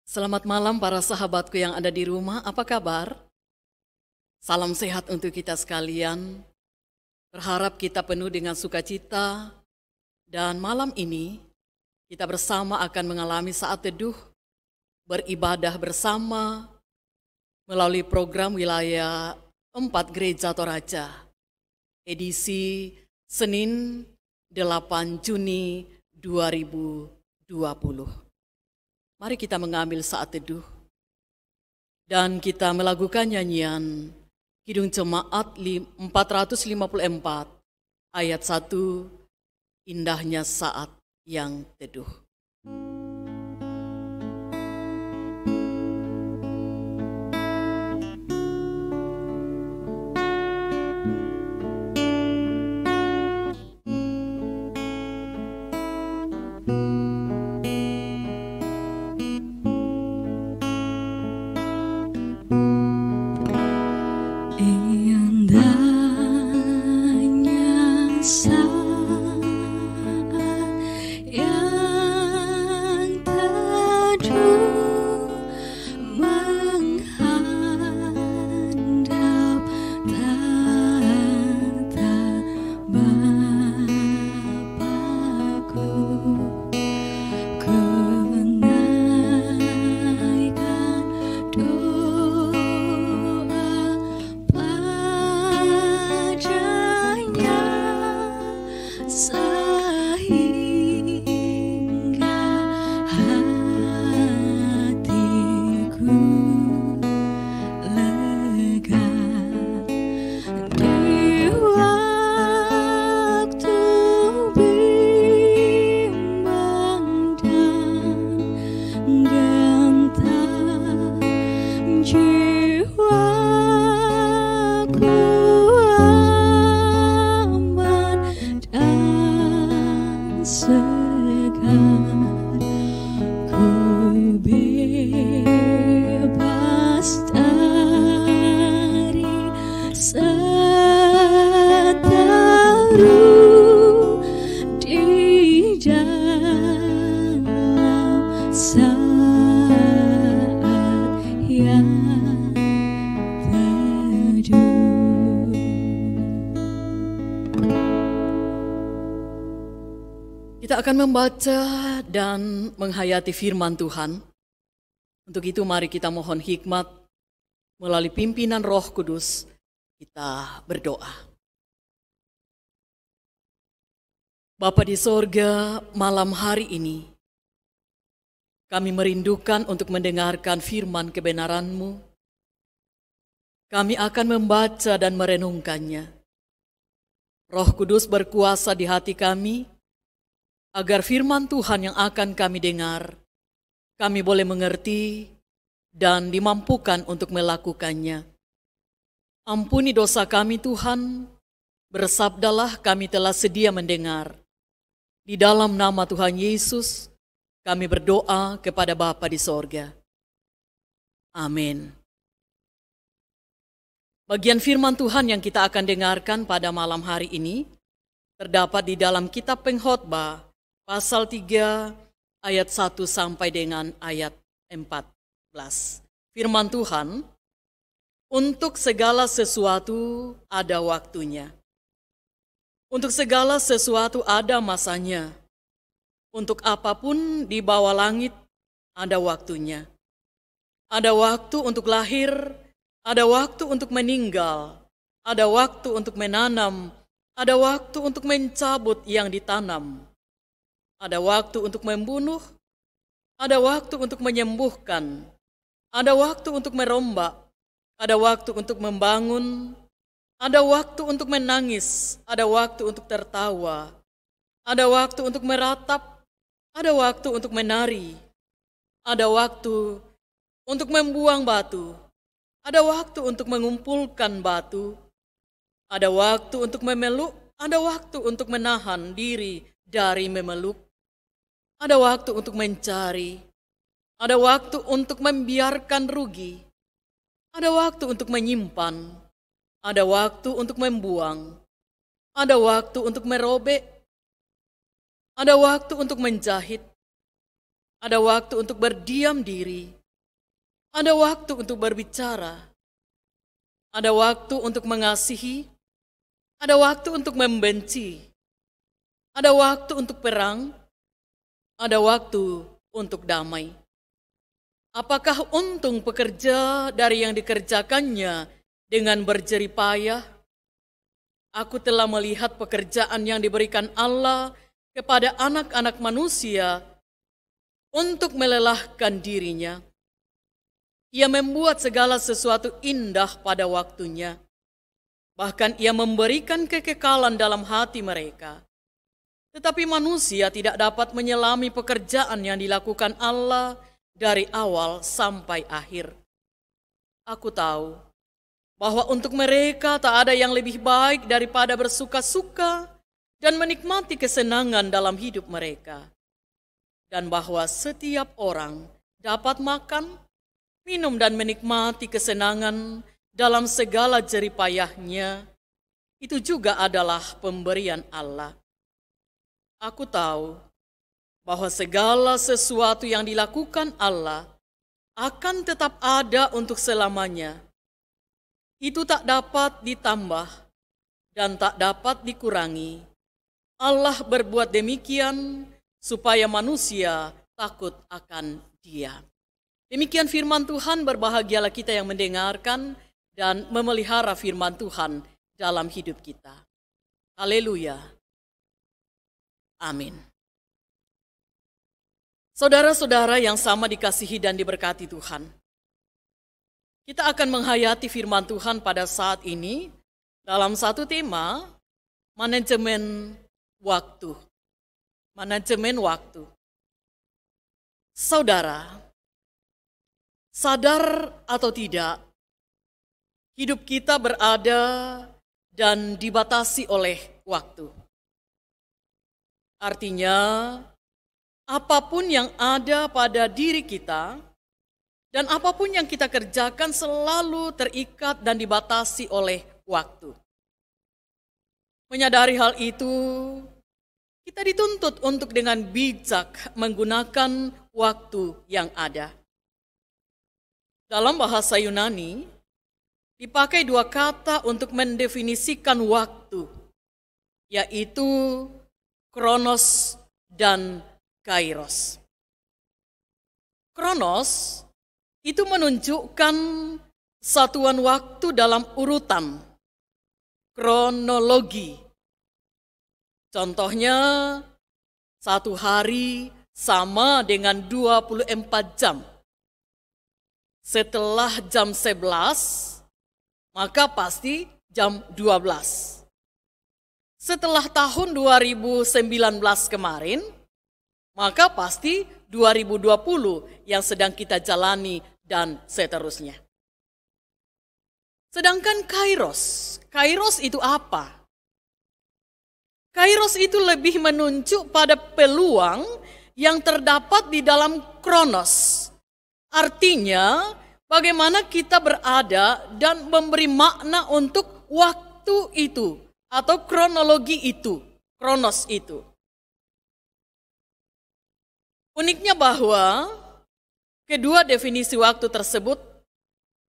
Selamat malam para sahabatku yang ada di rumah, apa kabar? Salam sehat untuk kita sekalian. Berharap kita penuh dengan sukacita dan malam ini kita bersama akan mengalami saat teduh, beribadah bersama melalui program Wilayah 4 Gereja Toraja, edisi Senin 8 Juni 2020. Mari kita mengambil saat teduh dan kita melakukan nyanyian Kidung Jemaat 454 ayat 1, indahnya saat yang teduh. Kita akan membaca dan menghayati firman Tuhan. Untuk itu mari kita mohon hikmat melalui pimpinan Roh Kudus. Kita berdoa. Bapa di sorga, malam hari ini kami merindukan untuk mendengarkan firman kebenaran-Mu. Kami akan membaca dan merenungkannya. Roh Kudus berkuasa di hati kami, agar firman Tuhan yang akan kami dengar, kami boleh mengerti dan dimampukan untuk melakukannya. Ampuni dosa kami Tuhan, bersabdalah kami telah sedia mendengar. Di dalam nama Tuhan Yesus, kami berdoa kepada Bapa di sorga. Amin. Bagian firman Tuhan yang kita akan dengarkan pada malam hari ini terdapat di dalam kitab Pengkhotbah, Pasal 3 ayat 1 sampai dengan ayat 14. Firman Tuhan, untuk segala sesuatu ada waktunya. Untuk segala sesuatu ada masanya. Untuk apapun di bawah langit ada waktunya. Ada waktu untuk lahir, ada waktu untuk meninggal, ada waktu untuk menanam, ada waktu untuk mencabut yang ditanam. Ada waktu untuk membunuh, ada waktu untuk menyembuhkan, ada waktu untuk merombak, ada waktu untuk membangun, ada waktu untuk menangis, ada waktu untuk tertawa, ada waktu untuk meratap, ada waktu untuk menari, ada waktu untuk membuang batu, ada waktu untuk mengumpulkan batu, ada waktu untuk memeluk, ada waktu untuk menahan diri dari memeluk. Ada waktu untuk mencari, ada waktu untuk membiarkan rugi, ada waktu untuk menyimpan, ada waktu untuk membuang, ada waktu untuk merobek, ada waktu untuk menjahit, ada waktu untuk berdiam diri, Ada waktu untuk berbicara, ada waktu untuk mengasihi, ada waktu untuk membenci, ada waktu untuk perang, ada waktu untuk damai. Apakah untung pekerja dari yang dikerjakannya dengan berjerih payah? Aku telah melihat pekerjaan yang diberikan Allah kepada anak-anak manusia untuk melelahkan dirinya. Ia membuat segala sesuatu indah pada waktunya. Bahkan ia memberikan kekekalan dalam hati mereka. Tetapi manusia tidak dapat menyelami pekerjaan yang dilakukan Allah dari awal sampai akhir. Aku tahu bahwa untuk mereka tak ada yang lebih baik daripada bersuka-suka dan menikmati kesenangan dalam hidup mereka. Dan bahwa setiap orang dapat makan, minum dan menikmati kesenangan dalam segala jerih payahnya, itu juga adalah pemberian Allah. Aku tahu bahwa segala sesuatu yang dilakukan Allah akan tetap ada untuk selamanya. Itu tak dapat ditambah dan tak dapat dikurangi. Allah berbuat demikian supaya manusia takut akan Dia. Demikian firman Tuhan, berbahagialah kita yang mendengarkan dan memelihara firman Tuhan dalam hidup kita. Haleluya. Amin. Saudara-saudara yang sama dikasihi dan diberkati Tuhan, kita akan menghayati firman Tuhan pada saat ini dalam satu tema, manajemen waktu. Manajemen waktu. Saudara, sadar atau tidak, hidup kita berada dan dibatasi oleh waktu. Artinya, apapun yang ada pada diri kita dan apapun yang kita kerjakan selalu terikat dan dibatasi oleh waktu. Menyadari hal itu, kita dituntut untuk dengan bijak menggunakan waktu yang ada. Dalam bahasa Yunani, dipakai dua kata untuk mendefinisikan waktu, yaitu kronos dan kairos. Kronos itu menunjukkan satuan waktu dalam urutan, kronologi. Contohnya, satu hari sama dengan 24 jam. Setelah jam 11, maka pasti jam 12. Setelah tahun 2019 kemarin, maka pasti 2020 yang sedang kita jalani dan seterusnya. Sedangkan kairos itu apa? Kairos itu lebih menunjuk pada peluang yang terdapat di dalam kronos. Artinya, bagaimana kita berada dan memberi makna untuk waktu itu atau kronologi itu, kronos itu. Uniknya bahwa kedua definisi waktu tersebut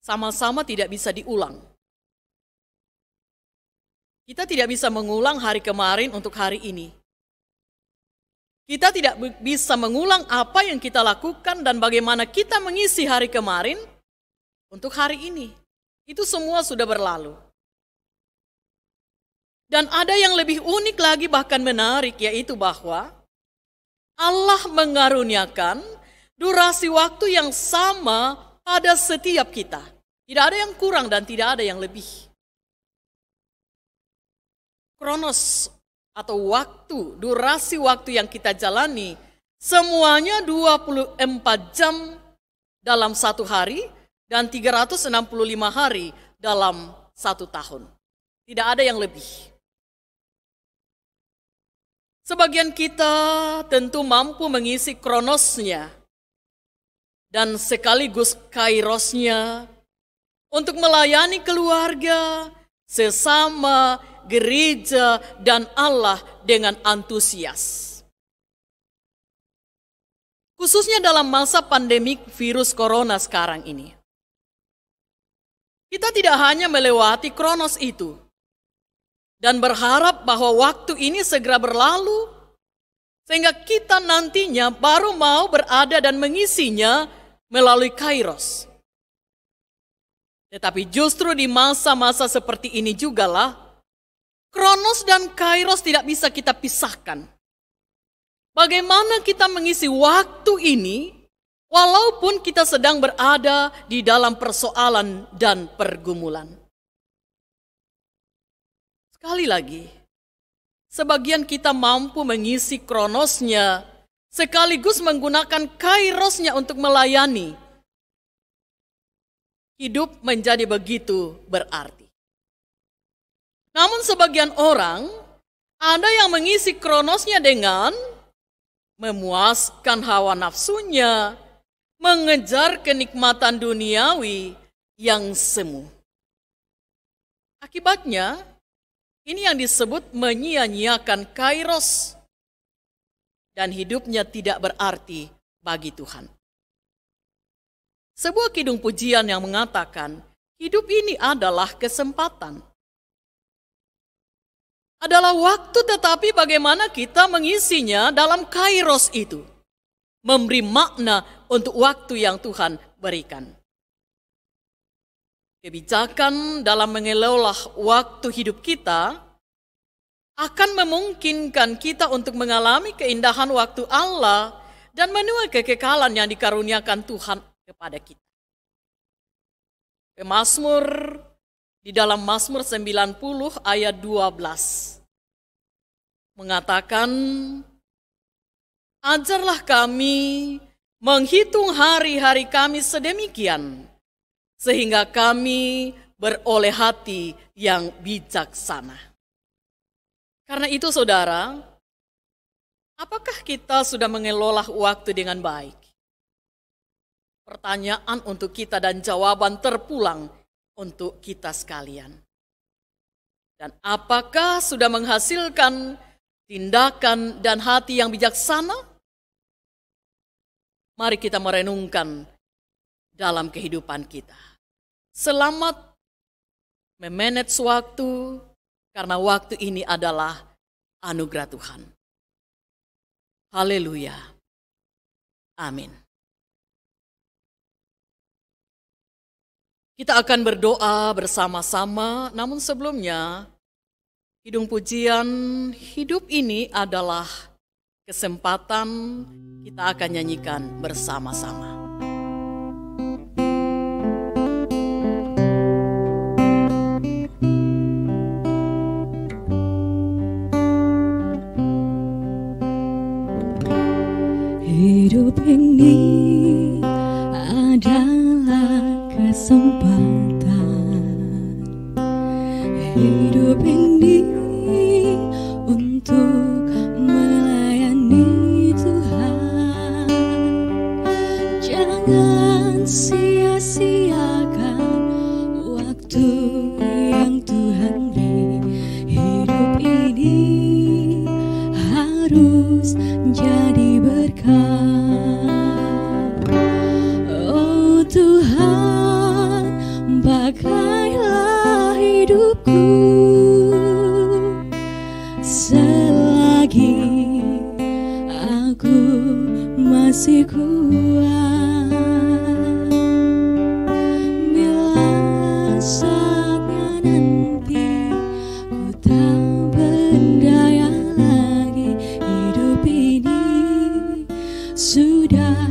sama-sama tidak bisa diulang. Kita tidak bisa mengulang hari kemarin untuk hari ini. Kita tidak bisa mengulang apa yang kita lakukan dan bagaimana kita mengisi hari kemarin untuk hari ini. Itu semua sudah berlalu. Dan ada yang lebih unik lagi bahkan menarik, yaitu bahwa Allah mengaruniakan durasi waktu yang sama pada setiap kita. Tidak ada yang kurang dan tidak ada yang lebih. Kronos atau waktu, durasi waktu yang kita jalani, semuanya 24 jam dalam satu hari dan 365 hari dalam satu tahun. Tidak ada yang lebih. Sebagian kita tentu mampu mengisi kronosnya dan sekaligus kairosnya untuk melayani keluarga, sesama, gereja, dan Allah dengan antusias. Khususnya dalam masa pandemik virus corona sekarang ini. Kita tidak hanya melewati kronos itu dan berharap bahwa waktu ini segera berlalu sehingga kita nantinya baru mau berada dan mengisinya melalui kairos. Tetapi justru di masa-masa seperti ini jugalah kronos dan kairos tidak bisa kita pisahkan. Bagaimana kita mengisi waktu ini walaupun kita sedang berada di dalam persoalan dan pergumulan. Sekali lagi, sebagian kita mampu mengisi kronosnya sekaligus menggunakan kairosnya untuk melayani. Hidup menjadi begitu berarti. Namun sebagian orang ada yang mengisi kronosnya dengan memuaskan hawa nafsunya, mengejar kenikmatan duniawi yang semu. Akibatnya, ini yang disebut menyia-nyiakan kairos dan hidupnya tidak berarti bagi Tuhan. Sebuah kidung pujian yang mengatakan, hidup ini adalah kesempatan. Adalah waktu, tetapi bagaimana kita mengisinya dalam kairos itu. Memberi makna untuk waktu yang Tuhan berikan. Kebijakan dalam mengelola waktu hidup kita akan memungkinkan kita untuk mengalami keindahan waktu Allah dan menuai kekekalan yang dikaruniakan Tuhan kepada kita. Pemazmur di dalam Mazmur 90 ayat 12 mengatakan, ajarlah kami menghitung hari-hari kami sedemikian, sehingga kami beroleh hati yang bijaksana. Karena itu saudara, apakah kita sudah mengelola waktu dengan baik? Pertanyaan untuk kita dan jawaban terpulang untuk kita sekalian. Dan apakah sudah menghasilkan tindakan dan hati yang bijaksana? Mari kita merenungkan dalam kehidupan kita. Selamat memanage waktu, karena waktu ini adalah anugerah Tuhan. Haleluya. Amin. Kita akan berdoa bersama-sama, namun sebelumnya, kidung pujian hidup ini adalah kesempatan kita akan nyanyikan bersama-sama. Hidup ini adalah kesempatan. Hidup ini untuk melayani Tuhan. Jangan sia-siakan waktu yang Tuhan beri. Hidup ini harus jadi berkat. Oh Tuhan, pakailah hidupku selagi aku masih kuat. Bila saatnya nanti ku tak berdaya lagi, hidup ini sudah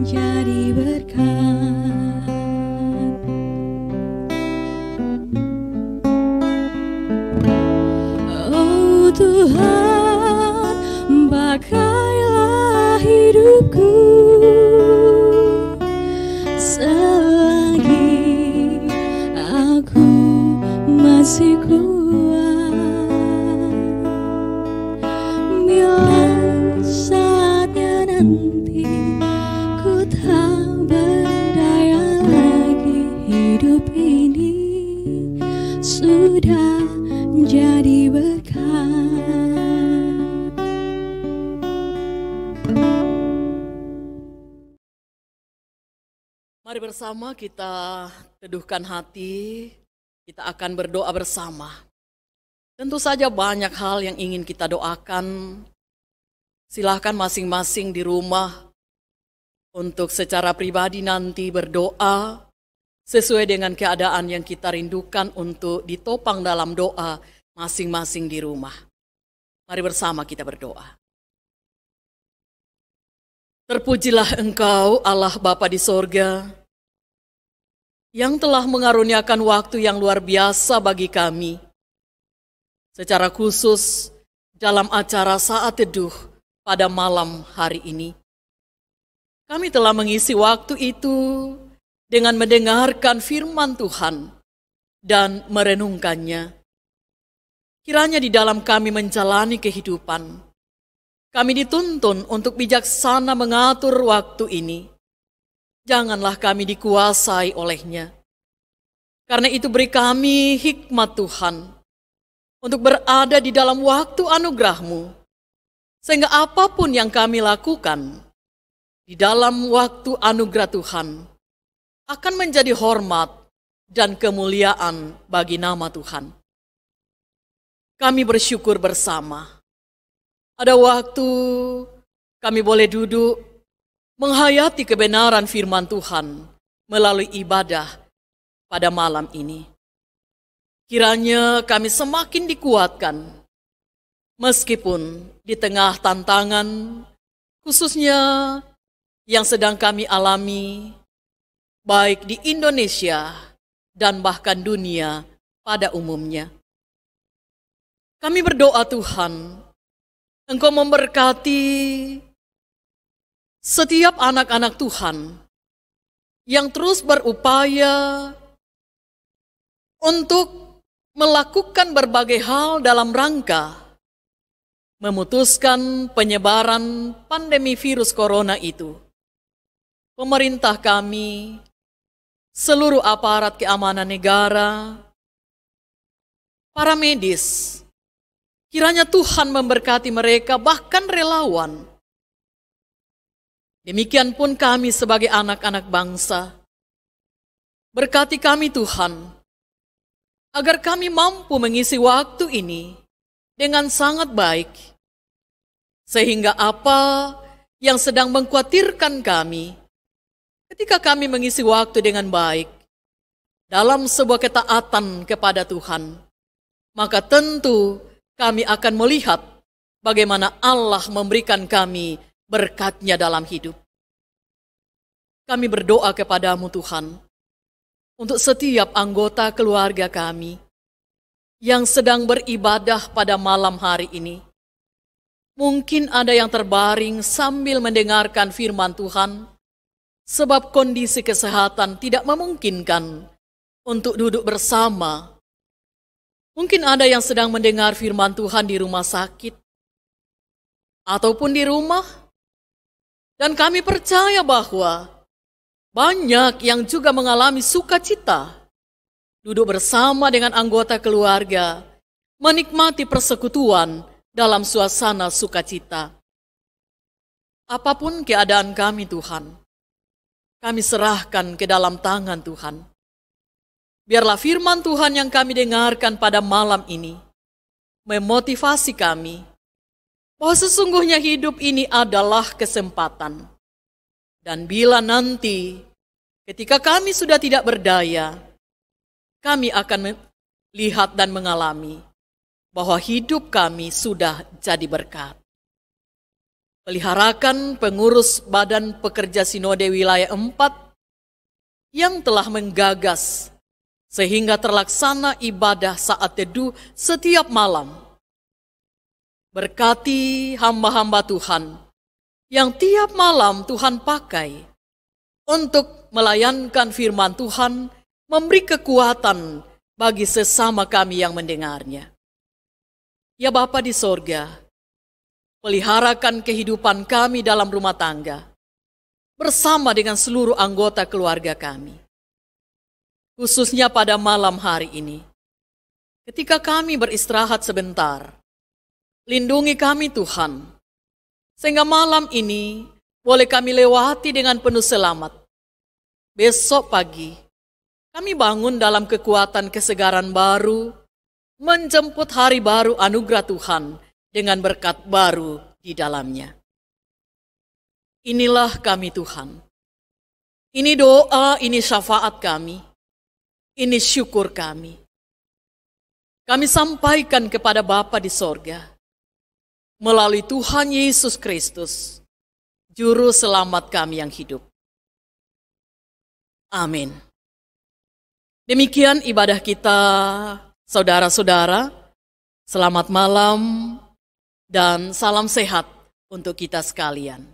jadi berkat. Oh Tuhan, pakailah hidupku selagi aku masih kuat. Bila saatnya nanti ku tak berdaya lagi, hidup ini sudah jadi berkat. Mari bersama kita teduhkan hati, kita akan berdoa bersama. Tentu saja banyak hal yang ingin kita doakan. Silahkan masing-masing di rumah untuk secara pribadi nanti berdoa sesuai dengan keadaan yang kita rindukan untuk ditopang dalam doa masing-masing di rumah. Mari bersama kita berdoa. Terpujilah Engkau Allah Bapa di sorga, yang telah mengaruniakan waktu yang luar biasa bagi kami, secara khusus dalam acara saat teduh pada malam hari ini. Kami telah mengisi waktu itu dengan mendengarkan firman Tuhan dan merenungkannya. Kiranya di dalam kami menjalani kehidupan, kami dituntun untuk bijaksana mengatur waktu ini. Janganlah kami dikuasai olehnya. Karena itu beri kami hikmat Tuhan untuk berada di dalam waktu anugerah-Mu, sehingga apapun yang kami lakukan di dalam waktu anugerah Tuhan akan menjadi hormat dan kemuliaan bagi nama Tuhan. Kami bersyukur bersama. Ada waktu kami boleh duduk menghayati kebenaran firman Tuhan melalui ibadah pada malam ini. Kiranya kami semakin dikuatkan, meskipun di tengah tantangan, khususnya yang sedang kami alami, baik di Indonesia dan bahkan dunia pada umumnya. Kami berdoa Tuhan, Engkau memberkati setiap anak-anak Tuhan yang terus berupaya untuk melakukan berbagai hal dalam rangka memutuskan penyebaran pandemi virus corona itu. Pemerintah kami, seluruh aparat keamanan negara, para medis, kiranya Tuhan memberkati mereka, bahkan relawan. Demikian pun kami sebagai anak-anak bangsa. Berkati kami Tuhan, agar kami mampu mengisi waktu ini dengan sangat baik, sehingga apa yang sedang mengkhawatirkan kami, ketika kami mengisi waktu dengan baik dalam sebuah ketaatan kepada Tuhan, maka tentu kami akan melihat bagaimana Allah memberikan kami berkat-Nya dalam hidup. Kami berdoa kepadamu Tuhan, untuk setiap anggota keluarga kami yang sedang beribadah pada malam hari ini. Mungkin ada yang terbaring sambil mendengarkan firman Tuhan, sebab kondisi kesehatan tidak memungkinkan untuk duduk bersama. Mungkin ada yang sedang mendengar firman Tuhan di rumah sakit, ataupun di rumah. Dan kami percaya bahwa banyak yang juga mengalami sukacita, duduk bersama dengan anggota keluarga, menikmati persekutuan dalam suasana sukacita. Apapun keadaan kami Tuhan, kami serahkan ke dalam tangan Tuhan. Biarlah firman Tuhan yang kami dengarkan pada malam ini memotivasi kami bahwa sesungguhnya hidup ini adalah kesempatan. Dan bila nanti ketika kami sudah tidak berdaya, kami akan melihat dan mengalami bahwa hidup kami sudah jadi berkat. Peliharakan pengurus Badan Pekerja Sinode Wilayah 4 yang telah menggagas sehingga terlaksana ibadah saat teduh setiap malam. Berkati hamba-hamba Tuhan yang tiap malam Tuhan pakai untuk melayankan firman Tuhan, memberi kekuatan bagi sesama kami yang mendengarnya. Ya Bapa di sorga, peliharakan kehidupan kami dalam rumah tangga bersama dengan seluruh anggota keluarga kami. Khususnya pada malam hari ini, ketika kami beristirahat sebentar, lindungi kami Tuhan, sehingga malam ini boleh kami lewati dengan penuh selamat. besok pagi kami bangun dalam kekuatan kesegaran baru, menjemput hari baru anugerah Tuhan dengan berkat baru di dalamnya. Inilah kami Tuhan. Ini doa, ini syafaat kami. Ini syukur kami. Kami sampaikan kepada Bapa di sorga, melalui Tuhan Yesus Kristus, Juru Selamat kami yang hidup. Amin. Demikian ibadah kita, saudara-saudara. Selamat malam dan salam sehat untuk kita sekalian.